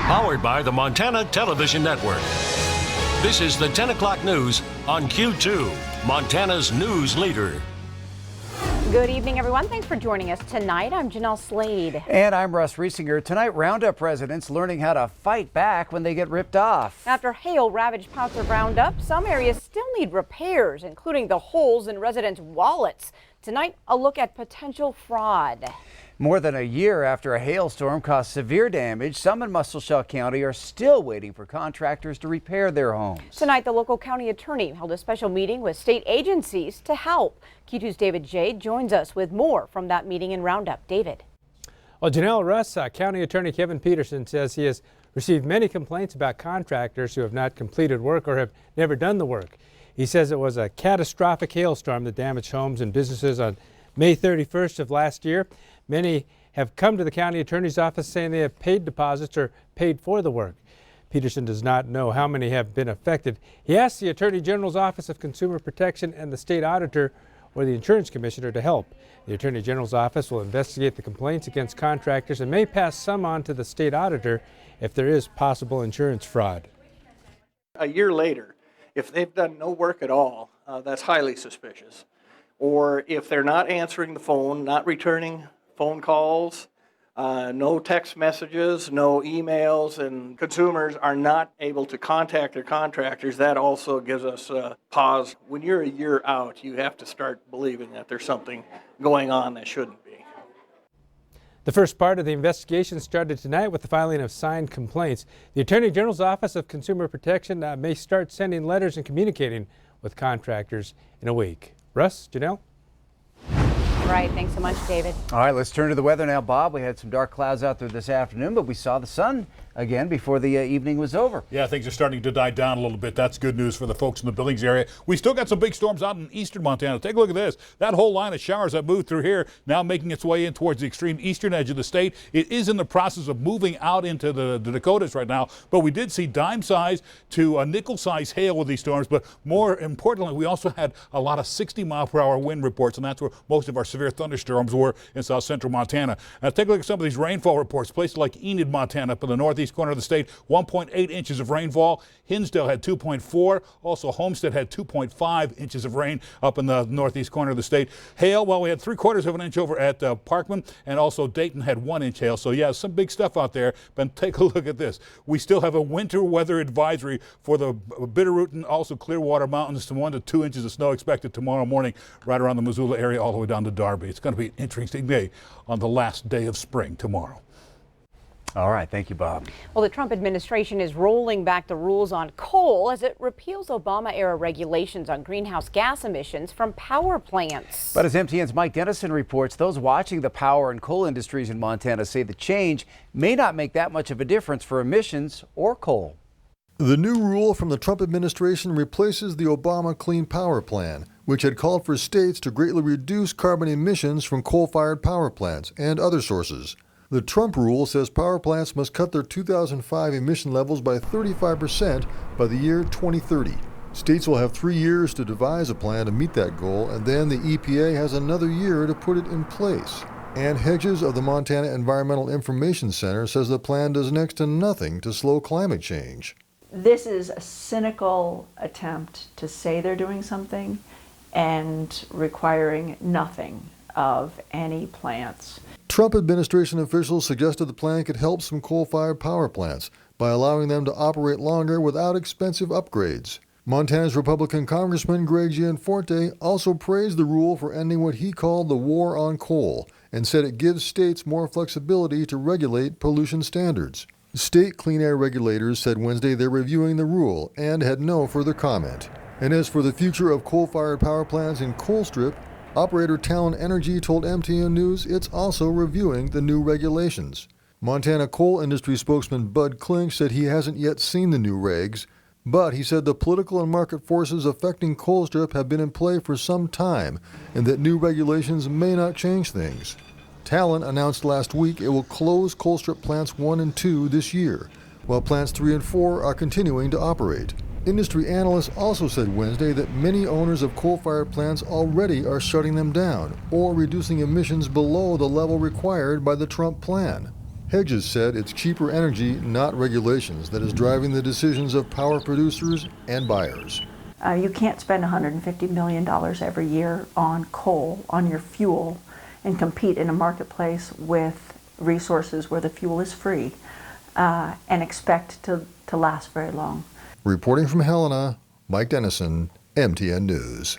Powered by the Montana Television Network. This is the 10 o'clock news on Q2, Montana's news leader. Good evening, everyone. Thanks for joining us tonight. I'm Jeanelle Slade. And I'm Russ Riesinger. Tonight, Roundup residents learning how to fight back when they get ripped off. After hail ravaged parts of Roundup, some areas still need repairs, including the holes in residents' wallets. Tonight, a look at potential fraud. More than a year after a hailstorm caused severe damage, some in Muscle County are still waiting for contractors to repair their homes. Tonight, the local county attorney held a special meeting with state agencies to help. Q2's David Jade joins us with more from that meeting in Roundup. David. Well, Jeanelle, Russ, County Attorney Kevin Peterson says he has received many complaints about contractors who have not completed work or have never done the work. He says it was a catastrophic hailstorm that damaged homes and businesses on May 31st of last year. Many have come to the county attorney's office saying they have paid deposits or paid for the work. Peterson does not know how many have been affected. He asked the Attorney General's Office of Consumer Protection and the state auditor or the insurance commissioner to help. The Attorney General's office will investigate the complaints against contractors and may pass some on to the state auditor if there is possible insurance fraud. A year later, if they've done no work at all, that's highly suspicious. Or if they're not answering the phone, not returning phone calls, no text messages, no emails, and consumers are not able to contact their contractors, that also gives us a pause. When you're a year out, you have to start believing that there's something going on that shouldn't be. The first part of the investigation started tonight with the filing of signed complaints. The Attorney General's Office of Consumer Protection may start sending letters and communicating with contractors in a week. Russ, Jeanelle? All right, thanks so much, David. All right, let's turn to the weather now, Bob. We had some dark clouds out there this afternoon, but we saw the sun again before the evening was over. Yeah, things are starting to die down a little bit. That's good news for the folks in the Billings area. We still got some big storms out in eastern Montana. Take a look at this. That whole line of showers that moved through here now making its way in towards the extreme eastern edge of the state. It is in the process of moving out into the Dakotas right now, but we did see dime size to a nickel size hail with these storms, but more importantly, we also had a lot of 60-mile-per-hour wind reports, and that's where most of our severe thunderstorms were in south central Montana. Now take a look at some of these rainfall reports. Places like Enid, Montana, up in the northeast corner of the state, 1.8 inches of rainfall. Hinsdale had 2.4. Also Homestead had 2.5 inches of rain up in the northeast corner of the state. Hail, well, we had 3/4 of an inch over at Parkman, and also Dayton had 1 inch hail. So yeah, some big stuff out there. But take a look at this. We still have a winter weather advisory for the Bitterroot and also Clearwater Mountains. To 1 to 2 inches of snow expected tomorrow morning right around the Missoula area all the way down to Darby. It's going to be an interesting day on the last day of spring tomorrow. All right, thank you, Bob. Well, the Trump administration is rolling back the rules on coal as it repeals Obama-era regulations on greenhouse gas emissions from power plants. But as MTN's Mike Dennison reports, those watching the power and coal industries in Montana say the change may not make that much of a difference for emissions or coal. The new rule from the Trump administration replaces the Obama Clean Power Plan, which had called for states to greatly reduce carbon emissions from coal-fired power plants and other sources. The Trump rule says power plants must cut their 2005 emission levels by 35% by the year 2030. States will have 3 years to devise a plan to meet that goal, and then the EPA has another year to put it in place. Ann Hedges of the Montana Environmental Information Center says the plan does next to nothing to slow climate change. This is a cynical attempt to say they're doing something and requiring nothing of any plants. Trump administration officials suggested the plan could help some coal-fired power plants by allowing them to operate longer without expensive upgrades. Montana's Republican Congressman Greg Gianforte also praised the rule for ending what he called the war on coal and said it gives states more flexibility to regulate pollution standards. State clean air regulators said Wednesday they're reviewing the rule and had no further comment. And as for the future of coal-fired power plants in Colstrip, operator Talon Energy told MTN News it's also reviewing the new regulations. Montana coal industry spokesman Bud Klink said he hasn't yet seen the new regs, but he said the political and market forces affecting Colstrip have been in play for some time and that new regulations may not change things. Talon announced last week it will close Colstrip plants 1 and 2 this year, while plants 3 and 4 are continuing to operate. Industry analysts also said Wednesday that many owners of coal-fired plants already are shutting them down or reducing emissions below the level required by the Trump plan. Hedges said it's cheaper energy, not regulations, that is driving the decisions of power producers and buyers. You can't spend $150 million every year on coal, on your fuel, and compete in a marketplace with resources where the fuel is free and expect to last very long. Reporting from Helena, Mike Dennison, MTN News.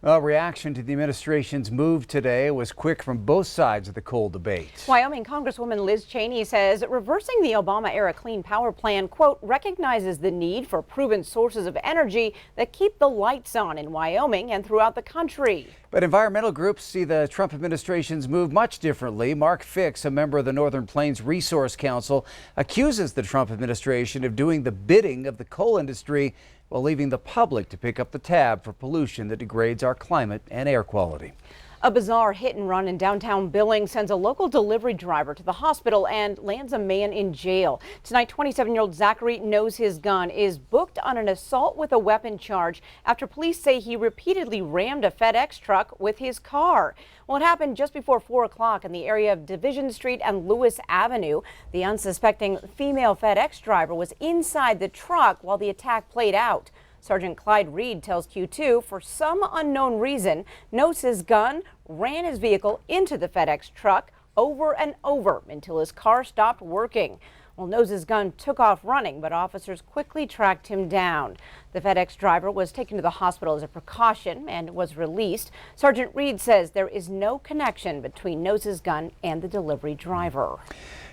Well, reaction to the administration's move today was quick from both sides of the coal debate. Wyoming Congresswoman Liz Cheney says reversing the Obama-era Clean Power Plan, quote, recognizes the need for proven sources of energy that keep the lights on in Wyoming and throughout the country. But environmental groups see the Trump administration's move much differently. Mark Fix, a member of the Northern Plains Resource Council, accuses the Trump administration of doing the bidding of the coal industry while leaving the public to pick up the tab for pollution that degrades our climate and air quality. A bizarre hit and run in downtown Billings sends a local delivery driver to the hospital and lands a man in jail. Tonight, 27-year-old Zachary Knows His Gun is booked on an assault with a weapon charge after police say he repeatedly rammed a FedEx truck with his car. Well, it happened just before 4 o'clock in the area of Division Street and Lewis Avenue. The unsuspecting female FedEx driver was inside the truck while the attack played out. Sergeant Clyde Reed tells Q2 for some unknown reason, Knows His Gun ran his vehicle into the FedEx truck over and over until his car stopped working. Well, Knows His Gun took off running, but officers quickly tracked him down. The FedEx driver was taken to the hospital as a precaution and was released. Sergeant Reed says there is no connection between Knows His Gun and the delivery driver.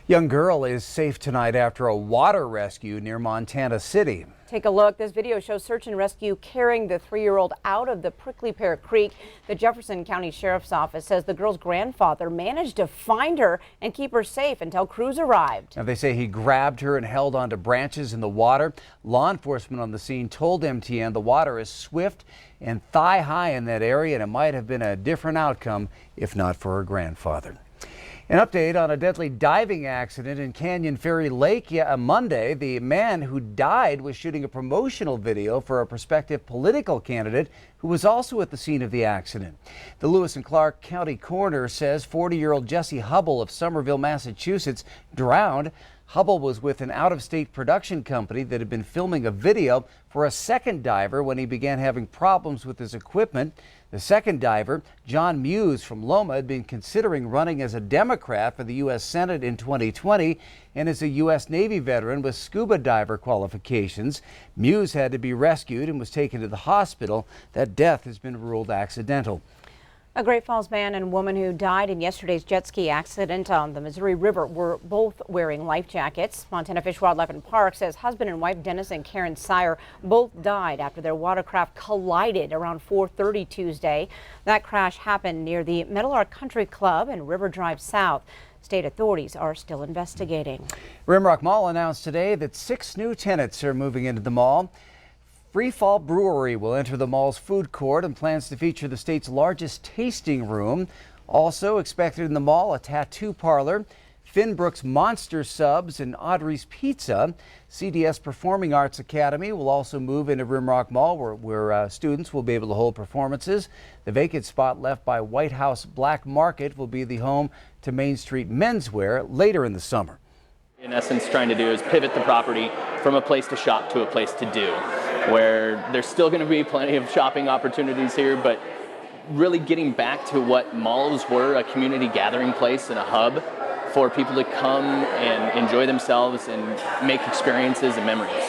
Young girl is safe tonight after a water rescue near Montana City. Take a look. This video shows search and rescue carrying the 3-year-old out of the Prickly Pear Creek. The Jefferson County Sheriff's Office says the girl's grandfather managed to find her and keep her safe until crews arrived. Now, they say he grabbed her and held onto branches in the water. Law enforcement on the scene told MTN the water is swift and thigh high in that area, and it might have been a different outcome if not for her grandfather. An update on a deadly diving accident in Canyon Ferry Lake Monday. The man who died was shooting a promotional video for a prospective political candidate who was also at the scene of the accident. The Lewis and Clark County coroner says 40-year-old Jesse Hubble of Somerville, Massachusetts, drowned. Hubble was with an out-of-state production company that had been filming a video for a second diver when he began having problems with his equipment. The second diver, John Muse from Loma, had been considering running as a Democrat for the U.S. Senate in 2020 and is a U.S. Navy veteran with scuba diver qualifications. Muse had to be rescued and was taken to the hospital. That death has been ruled accidental. A Great Falls man and woman who died in yesterday's jet ski accident on the Missouri River were both wearing life jackets. Montana Fish, Wildlife and Park says husband and wife Dennis and Karen Sire both died after their watercraft collided around 4:30 Tuesday. That crash happened near the Meadowlark Country Club and River Drive South. State authorities are still investigating. Rimrock Mall announced today that 6 new tenants are moving into the mall. Free Fall Brewery will enter the mall's food court and plans to feature the state's largest tasting room. Also expected in the mall, a tattoo parlor, Finbrook's Monster Subs, and Audrey's Pizza. CDS Performing Arts Academy will also move into Rimrock Mall where students will be able to hold performances. The vacant spot left by White House Black Market will be the home to Main Street Menswear later in the summer. In essence, trying to do is pivot the property from a place to shop to a place to do, where there's still going to be plenty of shopping opportunities here, but really getting back to what malls were, a community gathering place and a hub for people to come and enjoy themselves and make experiences and memories.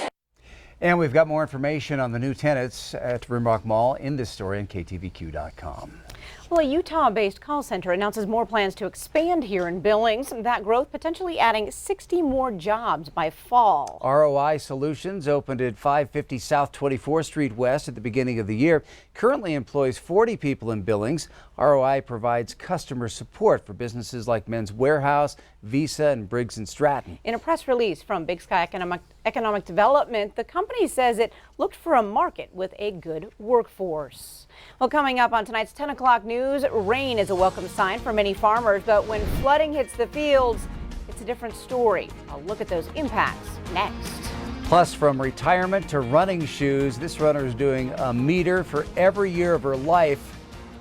And we've got more information on the new tenants at Rimrock Mall in this story on KTVQ.com. Well, a Utah-based call center announces more plans to expand here in Billings. That growth potentially adding 60 more jobs by fall. ROI Solutions opened at 550 South 24th Street West at the beginning of the year. Currently employs 40 people in Billings. ROI provides customer support for businesses like Men's Warehouse, Visa, and Briggs & Stratton. In a press release from Big Sky Economic Development, the company says it looked for a market with a good workforce. Well, coming up on tonight's 10 o'clock news, rain is a welcome sign for many farmers, but when flooding hits the fields, it's a different story. I'll look at those impacts next. Plus, from retirement to running shoes, this runner is doing a meter for every year of her life.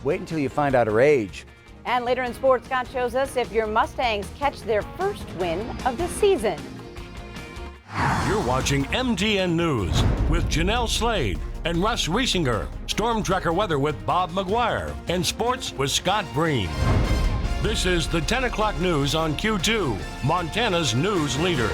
Wait until you find out her age. And later in sports, Scott shows us if your Mustangs catch their first win of the season. You're watching MTN News with Jeanelle Slade and Russ Riesinger. Storm Tracker weather with Bob McGuire. And sports with Scott Breen. This is the 10 o'clock news on Q2, Montana's news leader.